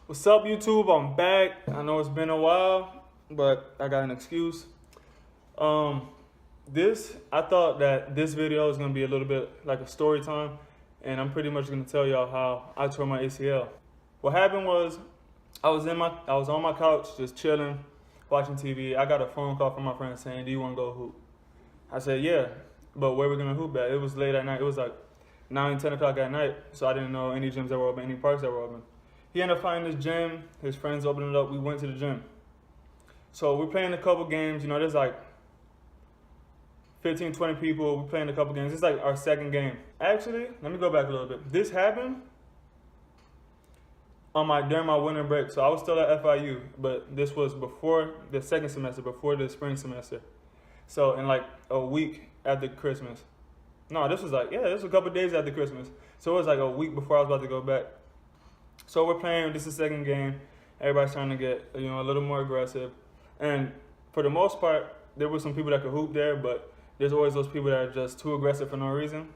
What's up, YouTube? I'm back. I know it's been a while, but I got an excuse. Um, I thought that this video is gonna be a little bit like a story time, and I'm pretty much gonna tell y'all how I tore my ACL. What happened was I was on my couch just chilling, watching TV. I got a phone call from my friend saying, "Do you want to go hoop?" I said, "Yeah," but where we gonna hoop at? It was late at night. It was like 9, 10 o'clock at night, so I didn't know any gyms that were open, any parks that were open. He ended up finding this gym. His friends opened it up. We went to the gym. So we're playing a couple games. You know, there's like 15, 20 people. We're playing a couple games. It's like our second game. Actually, let me go back a little bit. This happened during my winter break. So I was still at FIU, but this was before the second semester, before the spring semester. So in like a week after Christmas. No, this was a couple days after Christmas. So it was like a week before I was about to go back. So we're playing, this is the second game. Everybody's trying to get, a little more aggressive. And for the most part, there were some people that could hoop there, but there's always those people that are just too aggressive for no reason.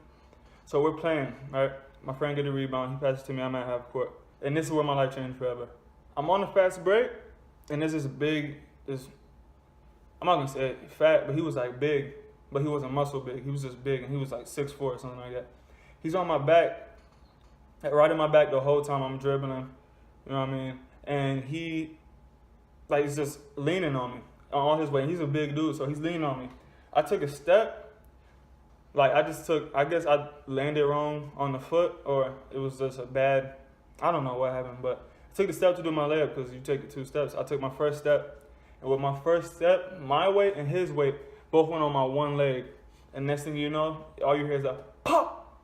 So we're playing, right? My friend get a rebound, he passes to me, I'm at half court. And this is where my life changed forever. I'm on a fast break, and there's I'm not gonna say fat, but he was like big, but he wasn't muscle big. He was just big, and he was like 6'4" or something like that. He's on my back, right in my back the whole time I'm dribbling, you know what I mean? And he, he's just leaning on me on his way. He's a big dude, so he's leaning on me. I took a step, I guess I landed wrong on the foot, or it was just I don't know what happened, but I took the step to do my layup because you take 2 steps. I took my first step, and with my first step, my weight and his weight both went on my one leg. And next thing you know, all you hear is a pop.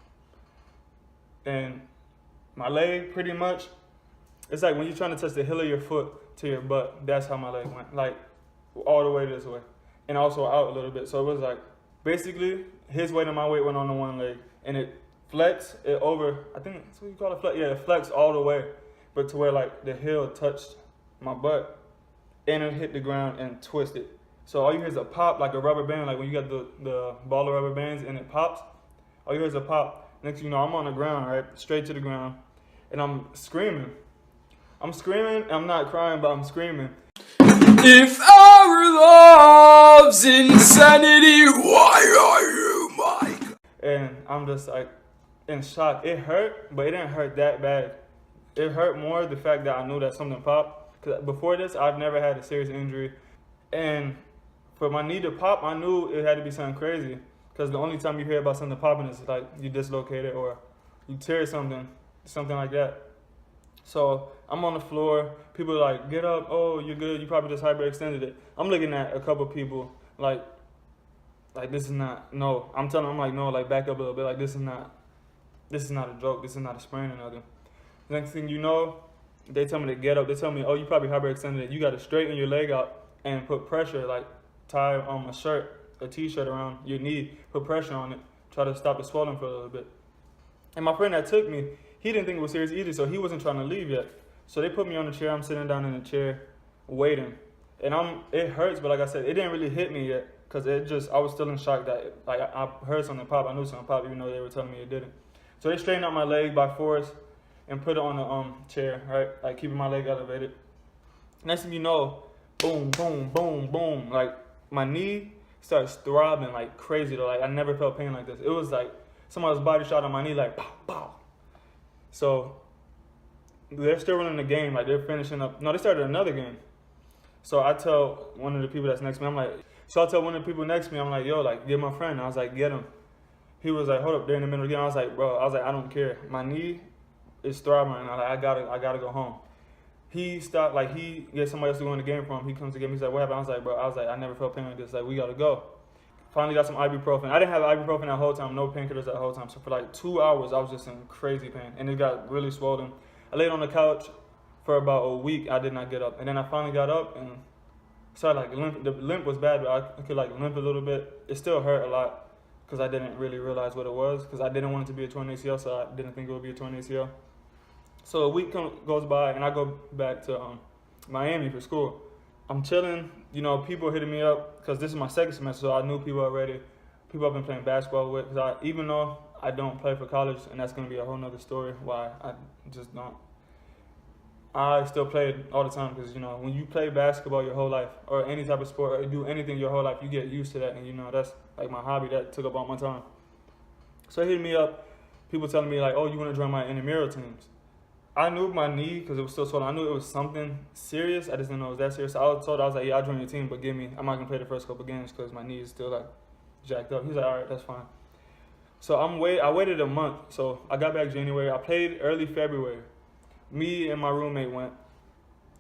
And my leg, pretty much, it's like when you're trying to touch the heel of your foot to your butt, that's how my leg went, all the way this way. And also out a little bit. So it was basically, his weight and my weight went on the one leg. And it flexed it over, I think that's what you call it, flex. Yeah, it flexed all the way, but to where the heel touched my butt, and it hit the ground and twisted. So all you hear is a pop, like a rubber band, like when you got the ball of rubber bands and it pops. All you hear is a pop. Next thing you know, I'm on the ground, right, straight to the ground. And I'm screaming. I'm not crying, but I'm screaming. If our love's insanity, why are you mine? And I'm just in shock. It hurt, but it didn't hurt that bad. It hurt more the fact that I knew that something popped. Because before this, I've never had a serious injury. And for my knee to pop, I knew it had to be something crazy. Because the only time you hear about something popping is you dislocate it or you tear something like that. So I'm on the floor. People are like, "Get up! Oh, you're good. You probably just hyperextended it." I'm looking at a couple people like this is not no. I'm telling them, I'm like, no, back up a little bit. This is not a joke. This is not a sprain or nothing. Next thing you know, they tell me to get up. They tell me, "Oh, you probably hyperextended it. You got to straighten your leg out and put pressure, tie a t-shirt around your knee, put pressure on it, try to stop it swelling for a little bit." And my friend that took me, he didn't think it was serious either, so he wasn't trying to leave yet. So they put me on the chair. I'm sitting down in the chair, waiting. And it hurts, but like I said, it didn't really hit me yet, because I was still in shock that, I heard something pop. I knew something pop, even though they were telling me it didn't. So they straightened out my leg by force and put it on the chair, right? Keeping my leg elevated. Next thing you know, boom, boom, boom, boom. My knee starts throbbing like crazy though. I never felt pain like this. It was like somebody's body shot on my knee, pow, pow. So they're still running the game, they're finishing up. No, they started another game. So I tell one of the people that's next to me, I tell one of the people next to me, I'm like, "Yo, get my friend." I was like, "Get him." He was like, "Hold up," they're in the middle of the game. I was like, "Bro," I don't care. My knee is throbbing right now. I gotta go home. He stopped, he gets somebody else to go in the game for him. He comes to get me, he's like, "What happened?" I was like, "Bro," I never felt pain like this. We gotta go. Finally got some ibuprofen. I didn't have ibuprofen that whole time, no painkillers that whole time. So for 2 hours, I was just in crazy pain. And it got really swollen. I laid on the couch for about a week. I did not get up. And then I finally got up and started limp. The limp was bad, but I could limp a little bit. It still hurt a lot because I didn't really realize what it was, because I didn't want it to be a torn ACL, so I didn't think it would be a torn ACL. So a week goes by and I go back to Miami for school. I'm chilling, people hitting me up because this is my second semester, so I knew people already. People I've been playing basketball with, even though I don't play for college, and that's going to be a whole nother story why I just don't. I still played all the time because, you know, when you play basketball your whole life or any type of sport or do anything your whole life, you get used to that. And, you know, that's like my hobby that took up all my time. So he hit me up, people telling me like, oh, you want to join my intramural teams? I knew my knee, because it was still swollen, I knew it was something serious. I just didn't know it was that serious. So I was told, I was like, yeah, I'll join your team, but I'm not going to play the first couple games because my knee is still like jacked up. He's like, all right, that's fine. So I waited a month. So I got back January. I played early February. Me and my roommate went.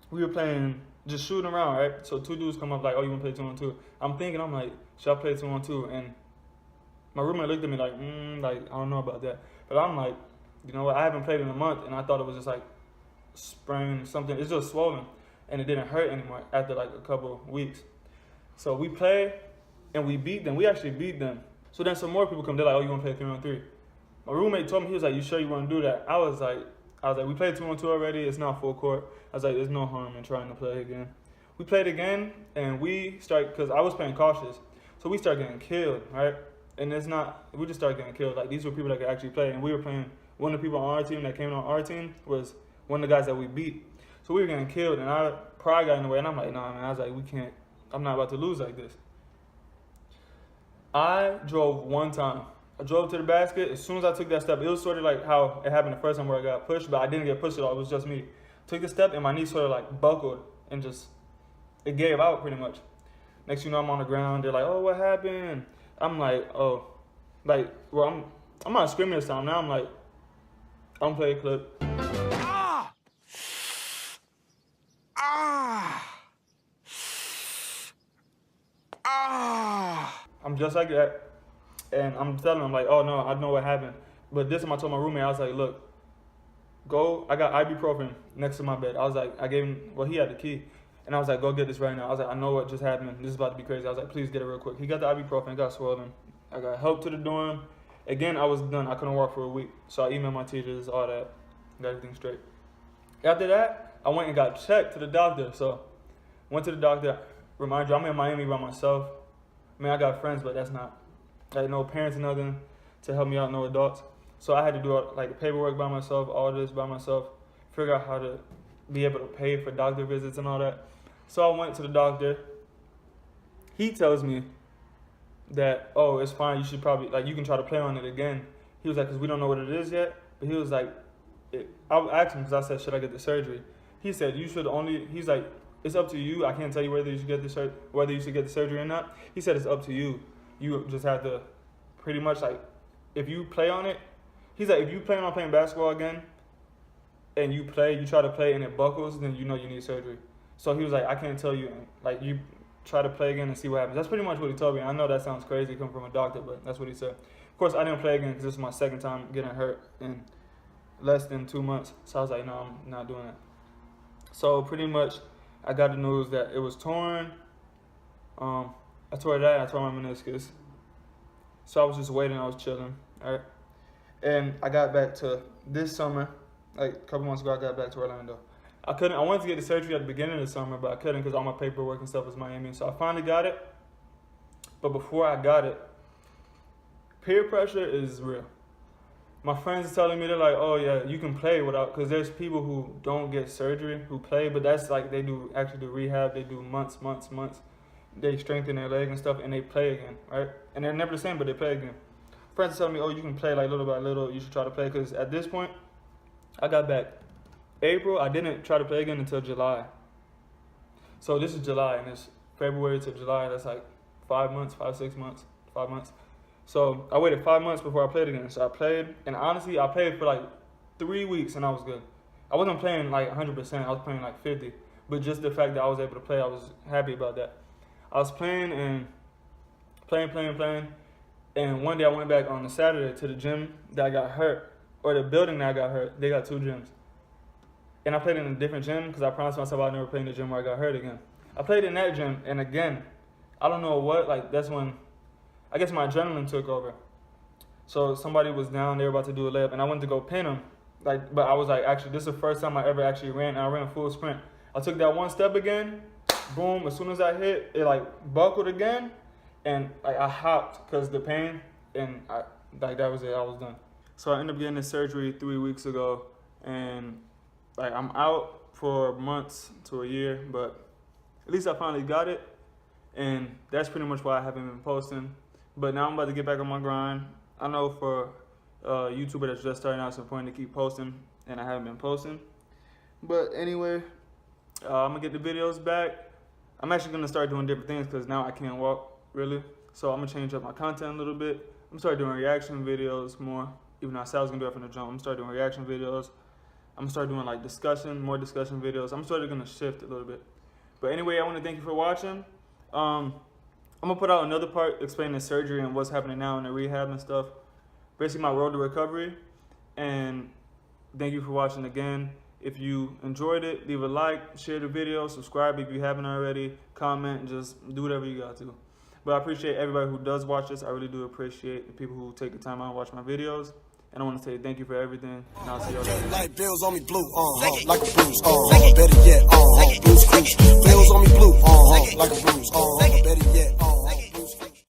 We were playing, just shooting around, right? So 2 dudes come up like, oh, you want to play 2-on-2? I'm like, should I play 2-on-2? And my roommate looked at me like, I don't know about that. But I'm like, you know what? I haven't played in a month, and I thought it was just like sprained something. It's just swollen, and it didn't hurt anymore after like a couple weeks. So we played, and we beat them. We actually beat them. So then some more people come. They're like, oh, you want to play 3-on-3? My roommate told me, he was like, you sure you want to do that? I was like, we played 2-on-2 already. It's not full court. I was like, there's no harm in trying to play again. We played again, and we started, because I was playing cautious. So we started getting killed, right? And we just started getting killed. Like, these were people that could actually play, and we were playing. One of the people on our team that came on our team was one of the guys that we beat. So we were getting killed, and pride got in the way, and I'm like, nah, man. I was like, I'm not about to lose like this. I drove one time. I drove to the basket. As soon as I took that step, it was sort of like how it happened the first time where I got pushed, but I didn't get pushed at all. It was just me. Took the step, and my knee sort of like buckled, and it gave out pretty much. Next thing you know, I'm on the ground. They're like, oh, what happened? I'm like, oh. Like, well, I'm not screaming this time. Now I'm like, I'm play a clip. I'm just like that. And I'm telling him, like, oh, no, I know what happened. But this time I told my roommate, I was like, look, I got ibuprofen next to my bed. I was like, I gave him, he had the key. And I was like, go get this right now. I was like, I know what just happened. This is about to be crazy. I was like, please get it real quick. He got the ibuprofen, got swollen. I got help to the dorm. Again, I was done. I couldn't walk for a week. So I emailed my teachers, all that, got everything straight. After that, I went and got checked to the doctor. So went to the doctor. Remind you, I'm in Miami by myself. I mean, I got friends, but that's not, like, no parents or nothing to help me out, no adults. So I had to do like the paperwork by myself, all this by myself, figure out how to be able to pay for doctor visits and all that. So I went to the doctor. He tells me that, oh, it's fine, you should probably, like, you can try to play on it again. He was like, because we don't know what it is yet. But he was like, I asked him, because I said, should I get the surgery? He said, he's like, it's up to you. I can't tell you whether you should get the surgery or not. He said, it's up to you. You just have to pretty much, like, if you play on it, he's like, if you plan on playing basketball again and you try to play and it buckles, then you know you need surgery. So he was like, I can't tell you, like, you try to play again and see what happens. That's pretty much what he told me. I know that sounds crazy coming from a doctor, but that's what he said. Of course, I didn't play again because this was my second time getting hurt in less than 2 months. So I was like, no, I'm not doing it. So pretty much, I got the news that it was torn. I tore that, I tore my meniscus. So I was just waiting, I was chilling, all right? And I got back to this summer, like a couple months ago, I got back to Orlando. I wanted to get the surgery at the beginning of the summer, but I couldn't because all my paperwork and stuff was Miami. So I finally got it. But before I got it, peer pressure is real. My friends are telling me, they're like, oh yeah, you can play without, because there's people who don't get surgery, who play, but that's like, they actually do rehab, they do months. They strengthen their leg and stuff, and they play again, right? And they're never the same, but they play again. Friends are telling me, oh, you can play like little by little, you should try to play, because at this point, I got back April, I didn't try to play again until July. So this is July, and it's February to July, that's like 5 months. So I waited 5 months before I played again. So I played, and honestly, I played for like 3 weeks, and I was good. I wasn't playing like 100%, I was playing like 50. But just the fact that I was able to play, I was happy about that. I was playing and playing. And one day I went back on the Saturday to the gym that I got hurt, or the building that I got hurt. They got 2 gyms. And I played in a different gym because I promised myself I'd never play in the gym where I got hurt again. I played in that gym, and again, I don't know what, like, that's when, I guess my adrenaline took over. So somebody was down, they were about to do a layup, and I went to go pin them. Like, but I was like, actually, this is the first time I ever actually ran, and I ran a full sprint. I took that one step again, boom, as soon as I hit, it like buckled again, and like I hopped because the pain, and that was it, I was done. So I ended up getting this surgery 3 weeks ago, and like I'm out for months to a year, but at least I finally got it. And that's pretty much why I haven't been posting. But now I'm about to get back on my grind. I know for a YouTuber that's just starting out, it's important to keep posting, and I haven't been posting. But anyway, I'm gonna get the videos back. I'm actually gonna start doing different things because now I can't walk really. So I'm gonna change up my content a little bit. I'm gonna start doing reaction videos more. Even though I said I was gonna do it from the jump, I'm gonna start doing reaction videos. I'm gonna start doing like more discussion videos. I'm sort of gonna shift a little bit. But anyway, I want to thank you for watching. I'm gonna put out another part explaining the surgery and what's happening now in the rehab and stuff. Basically my road to recovery. And thank you for watching again. If you enjoyed it, leave a like, share the video, subscribe if you haven't already, comment, and just do whatever you got to. But I appreciate everybody who does watch this. I really do appreciate the people who take the time out and watch my videos. And I want to say thank you for everything. And I'll see y'all later. Like bills on me blue, like a bruise, better yet, blues cruise. Bills on me blue, like a bruise,